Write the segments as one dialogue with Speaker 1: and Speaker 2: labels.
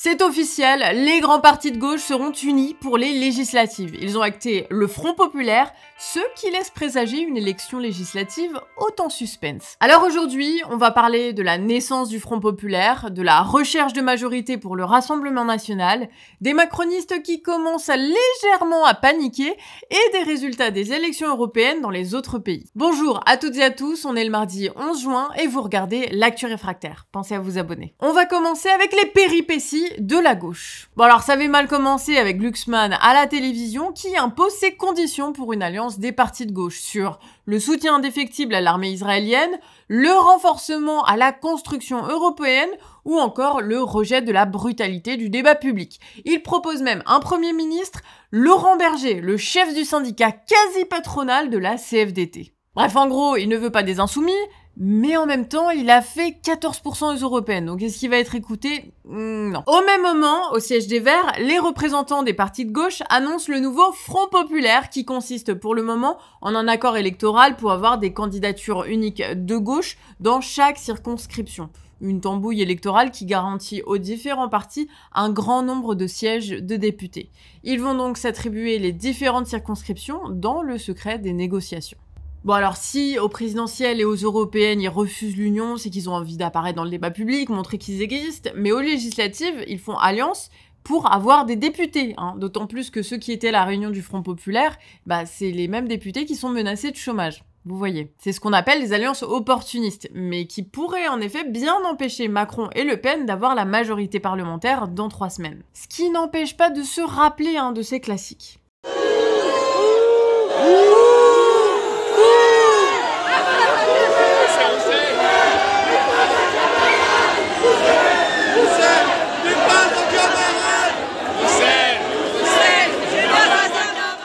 Speaker 1: C'est officiel, les grands partis de gauche seront unis pour les législatives. Ils ont acté le Front Populaire, ce qui laisse présager une élection législative haute en suspense. Alors aujourd'hui, on va parler de la naissance du Front Populaire, de la recherche de majorité pour le Rassemblement National, des macronistes qui commencent légèrement à paniquer et des résultats des élections européennes dans les autres pays. Bonjour à toutes et à tous, on est le mardi 11 juin et vous regardez l'Actu Réfractaire. Pensez à vous abonner. On va commencer avec les péripéties de la gauche. Bon alors ça avait mal commencé avec Glucksmann à la télévision qui impose ses conditions pour une alliance des partis de gauche sur le soutien indéfectible à l'armée israélienne, le renforcement à la construction européenne ou encore le rejet de la brutalité du débat public. Il propose même un Premier ministre, Laurent Berger, le chef du syndicat quasi patronal de la CFDT. Bref, en gros, il ne veut pas des insoumis, mais en même temps, il a fait 14% aux européennes. Donc est-ce qu'il va être écouté? Non. Au même moment, au siège des Verts, les représentants des partis de gauche annoncent le nouveau Front Populaire qui consiste pour le moment en un accord électoral pour avoir des candidatures uniques de gauche dans chaque circonscription. Une tambouille électorale qui garantit aux différents partis un grand nombre de sièges de députés. Ils vont donc s'attribuer les différentes circonscriptions dans le secret des négociations. Bon alors si aux présidentielles et aux européennes ils refusent l'union, c'est qu'ils ont envie d'apparaître dans le débat public, montrer qu'ils existent, mais aux législatives, ils font alliance pour avoir des députés, d'autant plus que ceux qui étaient à la réunion du Front Populaire, c'est les mêmes députés qui sont menacés de chômage. Vous voyez, c'est ce qu'on appelle les alliances opportunistes, mais qui pourraient en effet bien empêcher Macron et Le Pen d'avoir la majorité parlementaire dans 3 semaines. Ce qui n'empêche pas de se rappeler de ces classiques.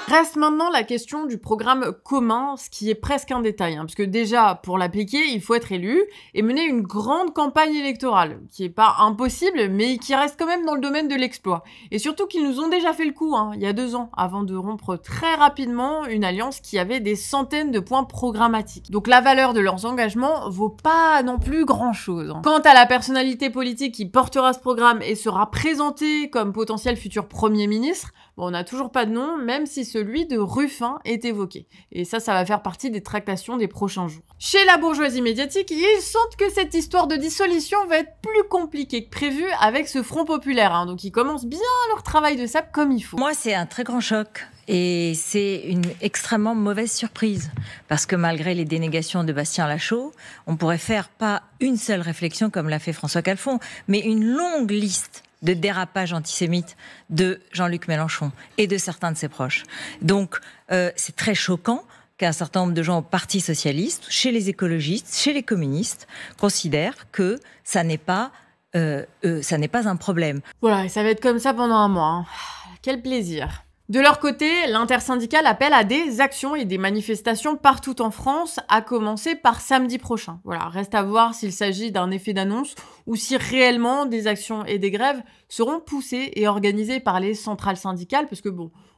Speaker 1: Reste maintenant la question du programme commun, ce qui est presque un détail, parce que déjà, pour l'appliquer, il faut être élu et mener une grande campagne électorale, qui est pas impossible, mais qui reste quand même dans le domaine de l'exploit. Et surtout qu'ils nous ont déjà fait le coup, il y a 2 ans, avant de rompre très rapidement une alliance qui avait des centaines de points programmatiques. Donc la valeur de leurs engagements vaut pas non plus grand-chose. Quant à la personnalité politique qui portera ce programme et sera présentée comme potentiel futur Premier ministre, on n'a toujours pas de nom, même si celui de Ruffin est évoqué. Et ça va faire partie des tractations des prochains jours. Chez la bourgeoisie médiatique, ils sentent que cette histoire de dissolution va être plus compliquée que prévu avec ce Front Populaire. Donc ils commencent bien leur travail de sape comme il faut.
Speaker 2: Moi, c'est un très grand choc. Et c'est une extrêmement mauvaise surprise. Parce que malgré les dénégations de Bastien Lachaud, on pourrait faire pas une seule réflexion comme l'a fait François Calfon, mais une longue liste de dérapage antisémite de Jean-Luc Mélenchon et de certains de ses proches. Donc, c'est très choquant qu'un certain nombre de gens au Parti socialiste, chez les écologistes, chez les communistes, considèrent que ça n'est pas un problème.
Speaker 1: Voilà, et ça va être comme ça pendant un mois. Quel plaisir. De leur côté, l'intersyndicale appelle à des actions et des manifestations partout en France, à commencer par samedi prochain. Voilà, reste à voir s'il s'agit d'un effet d'annonce ou si réellement des actions et des grèves seront poussées et organisées par les centrales syndicales, parce que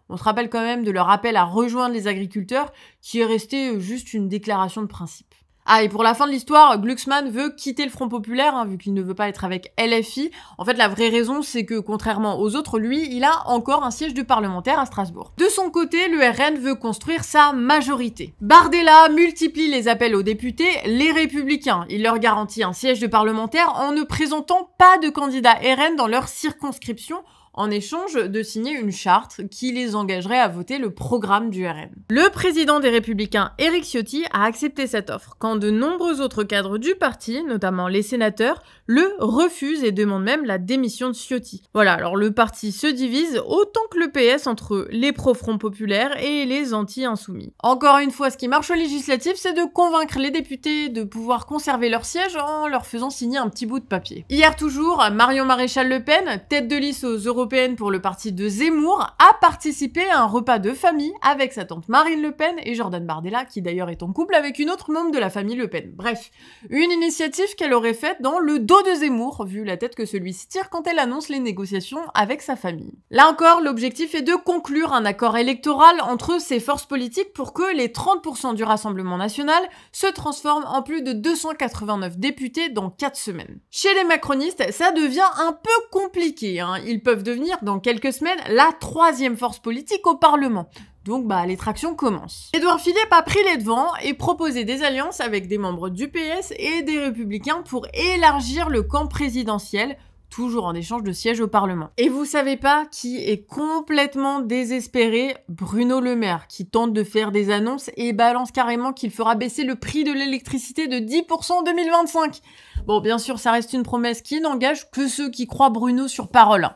Speaker 1: on se rappelle quand même de leur appel à rejoindre les agriculteurs, qui est resté juste une déclaration de principe. Ah, et pour la fin de l'histoire, Glucksmann veut quitter le Front Populaire, vu qu'il ne veut pas être avec LFI. En fait, la vraie raison, c'est que, contrairement aux autres, lui, il a encore un siège de parlementaire à Strasbourg. De son côté, le RN veut construire sa majorité. Bardella multiplie les appels aux députés, les Républicains. Il leur garantit un siège de parlementaire en ne présentant pas de candidat RN dans leur circonscription, en échange de signer une charte qui les engagerait à voter le programme du RN. Le président des Républicains, Éric Ciotti, a accepté cette offre, quand de nombreux autres cadres du parti, notamment les sénateurs, le refusent et demandent même la démission de Ciotti. Voilà, alors le parti se divise autant que le PS entre les pro-Front Populaire et les anti-insoumis. Encore une fois, ce qui marche aux législatives, c'est de convaincre les députés de pouvoir conserver leur siège en leur faisant signer un petit bout de papier. Hier toujours, Marion Maréchal Le Pen, tête de liste aux européennes, européenne pour le parti de Zemmour a participé à un repas de famille avec sa tante Marine Le Pen et Jordan Bardella, qui d'ailleurs est en couple avec une autre membre de la famille Le Pen. Bref, une initiative qu'elle aurait faite dans le dos de Zemmour, vu la tête que celui-ci tire quand elle annonce les négociations avec sa famille. Là encore, l'objectif est de conclure un accord électoral entre ces forces politiques pour que les 30% du Rassemblement national se transforment en plus de 289 députés dans 4 semaines. Chez les macronistes, ça devient un peu compliqué, hein. Ils peuvent devenir dans quelques semaines la 3e force politique au Parlement. Donc les tractions commencent. Édouard Philippe a pris les devants et proposé des alliances avec des membres du PS et des Républicains pour élargir le camp présidentiel, toujours en échange de sièges au Parlement. Et vous savez pas qui est complètement désespéré? Bruno Le Maire, qui tente de faire des annonces et balance carrément qu'il fera baisser le prix de l'électricité de 10% en 2025. Bon, bien sûr, ça reste une promesse qui n'engage que ceux qui croient Bruno sur parole.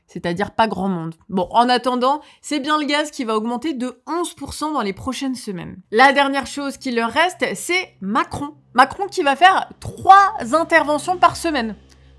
Speaker 1: C'est-à-dire pas grand monde. Bon, en attendant, c'est bien le gaz qui va augmenter de 11% dans les prochaines semaines. La dernière chose qui leur reste, c'est Macron. Macron qui va faire 3 interventions par semaine.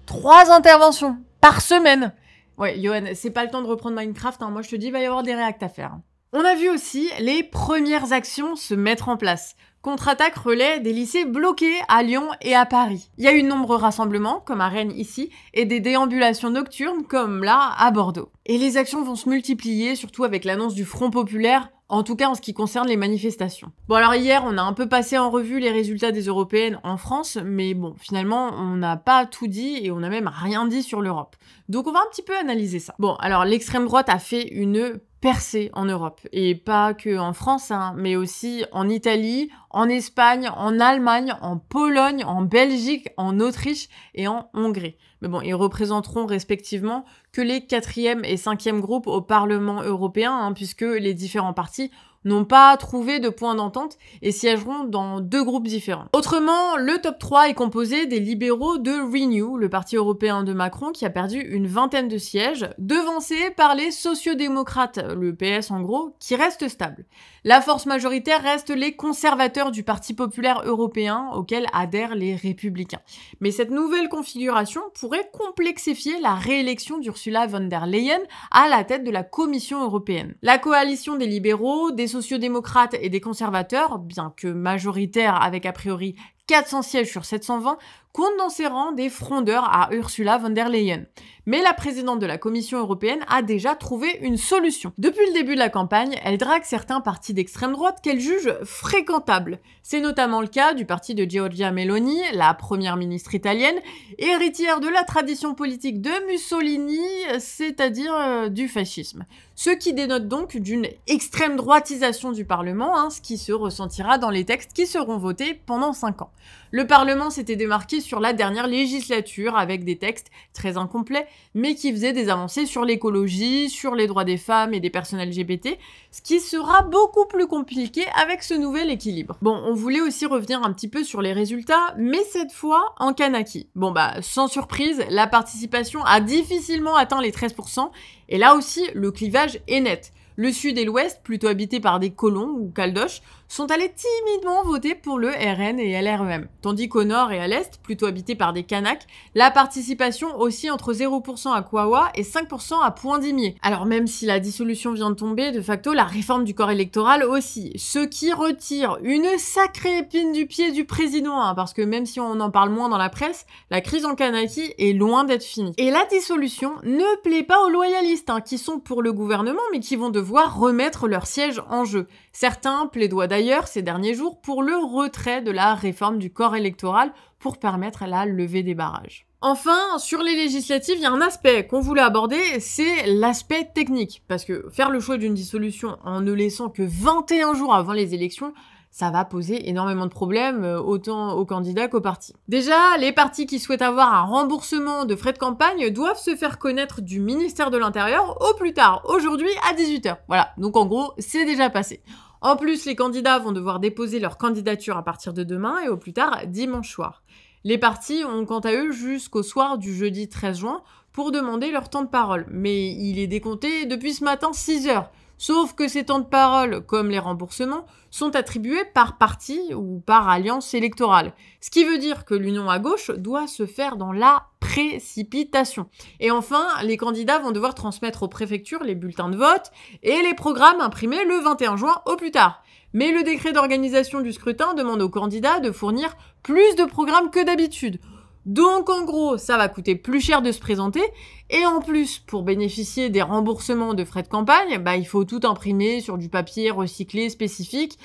Speaker 1: 3 interventions par semaine. Ouais, Johan, c'est pas le temps de reprendre Minecraft, hein. Moi je te dis, il va y avoir des réacts à faire. On a vu aussi les premières actions se mettre en place. Contre-attaque relais des lycées bloqués à Lyon et à Paris. Il y a eu de nombreux rassemblements, comme à Rennes ici, et des déambulations nocturnes, comme là, à Bordeaux. Et les actions vont se multiplier, surtout avec l'annonce du Front populaire, en tout cas en ce qui concerne les manifestations. Bon alors hier, on a un peu passé en revue les résultats des européennes en France, mais bon, finalement, on n'a pas tout dit et on n'a même rien dit sur l'Europe. Donc on va un petit peu analyser ça. Bon, alors l'extrême droite a fait une percée en Europe, et pas que en France, hein, mais aussi en Italie, en Espagne, en Allemagne, en Pologne, en Belgique, en Autriche et en Hongrie. Mais bon, ils représenteront respectivement que les 4e et 5e groupes au Parlement européen, hein, puisque les différents partis n'ont pas trouvé de point d'entente et siégeront dans 2 groupes différents. Autrement, le top 3 est composé des libéraux de Renew, le parti européen de Macron, qui a perdu une 20aine de sièges, devancé par les sociodémocrates, le PS en gros, qui reste stable. La force majoritaire reste les conservateurs du Parti populaire européen, auquel adhèrent les républicains. Mais cette nouvelle configuration pourrait complexifier la réélection d'Ursula von der Leyen à la tête de la Commission européenne. La coalition des libéraux, des sociodémocrates et des conservateurs, bien que majoritaire avec a priori 400 sièges sur 720, compte dans ses rangs des frondeurs à Ursula von der Leyen. Mais la présidente de la Commission européenne a déjà trouvé une solution. Depuis le début de la campagne, elle drague certains partis d'extrême droite qu'elle juge fréquentables. C'est notamment le cas du parti de Giorgia Meloni, la première ministre italienne, héritière de la tradition politique de Mussolini, c'est-à-dire du fascisme. Ce qui dénote donc d'une extrême droitisation du Parlement, hein, ce qui se ressentira dans les textes qui seront votés pendant 5 ans. Le Parlement s'était démarqué sur la dernière législature avec des textes très incomplets, mais qui faisaient des avancées sur l'écologie, sur les droits des femmes et des personnes LGBT, ce qui sera beaucoup plus compliqué avec ce nouvel équilibre. Bon, on voulait aussi revenir un petit peu sur les résultats, mais cette fois en Kanaki. Bon sans surprise, la participation a difficilement atteint les 13%, et là aussi, le clivage est net. Le sud et l'ouest, plutôt habités par des colons ou caldoches, sont allés timidement voter pour le RN et LREM. Tandis qu'au nord et à l'est, plutôt habités par des Kanaks, la participation oscille entre 0% à Kawa et 5% à Poindimier. Alors même si la dissolution vient de tomber, de facto, la réforme du corps électoral aussi. Ce qui retire une sacrée épine du pied du président, hein, parce que même si on en parle moins dans la presse, la crise en Kanaki est loin d'être finie. Et la dissolution ne plaît pas aux loyalistes, hein, qui sont pour le gouvernement, mais qui vont devoir remettre leur siège en jeu. Certains plaidoient d'ailleurs ces derniers jours pour le retrait de la réforme du corps électoral pour permettre la levée des barrages. Enfin, sur les législatives, il y a un aspect qu'on voulait aborder, c'est l'aspect technique. Parce que faire le choix d'une dissolution en ne laissant que 21 jours avant les élections, ça va poser énormément de problèmes, autant aux candidats qu'aux partis. Déjà, les partis qui souhaitent avoir un remboursement de frais de campagne doivent se faire connaître du ministère de l'Intérieur au plus tard, aujourd'hui à 18h. Voilà, donc en gros, c'est déjà passé. En plus, les candidats vont devoir déposer leur candidature à partir de demain et au plus tard dimanche soir. Les partis ont quant à eux jusqu'au soir du jeudi 13 juin pour demander leur temps de parole, mais il est décompté depuis ce matin 6h. Sauf que ces temps de parole, comme les remboursements, sont attribués par parti ou par alliance électorale. Ce qui veut dire que l'union à gauche doit se faire dans la précipitation. Et enfin, les candidats vont devoir transmettre aux préfectures les bulletins de vote et les programmes imprimés le 21 juin au plus tard. Mais le décret d'organisation du scrutin demande aux candidats de fournir plus de programmes que d'habitude. Donc en gros, ça va coûter plus cher de se présenter, et en plus, pour bénéficier des remboursements de frais de campagne, il faut tout imprimer sur du papier recyclé spécifique,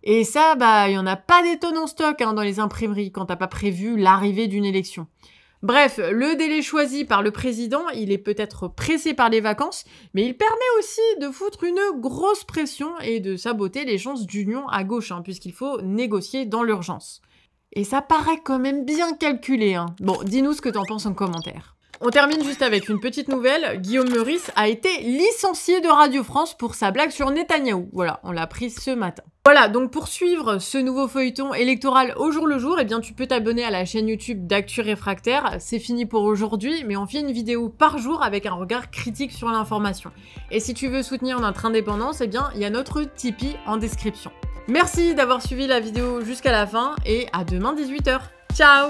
Speaker 1: et ça, il y en a pas des tonnes en stock dans les imprimeries quand t'as pas prévu l'arrivée d'une élection. Bref, le délai choisi par le président, il est peut-être pressé par les vacances, mais il permet aussi de foutre une grosse pression et de saboter les chances d'union à gauche, puisqu'il faut négocier dans l'urgence. Et ça paraît quand même bien calculé. Bon, dis-nous ce que t'en penses en commentaire. On termine juste avec une petite nouvelle. Guillaume Meurice a été licencié de Radio France pour sa blague sur Netanyahou. Voilà, on l'a appris ce matin. Voilà, donc pour suivre ce nouveau feuilleton électoral au jour le jour, tu peux t'abonner à la chaîne YouTube d'Actu Réfractaire. C'est fini pour aujourd'hui, mais on fait une vidéo par jour avec un regard critique sur l'information. Et si tu veux soutenir notre indépendance, il y a notre Tipeee en description. Merci d'avoir suivi la vidéo jusqu'à la fin et à demain 18 h. Ciao!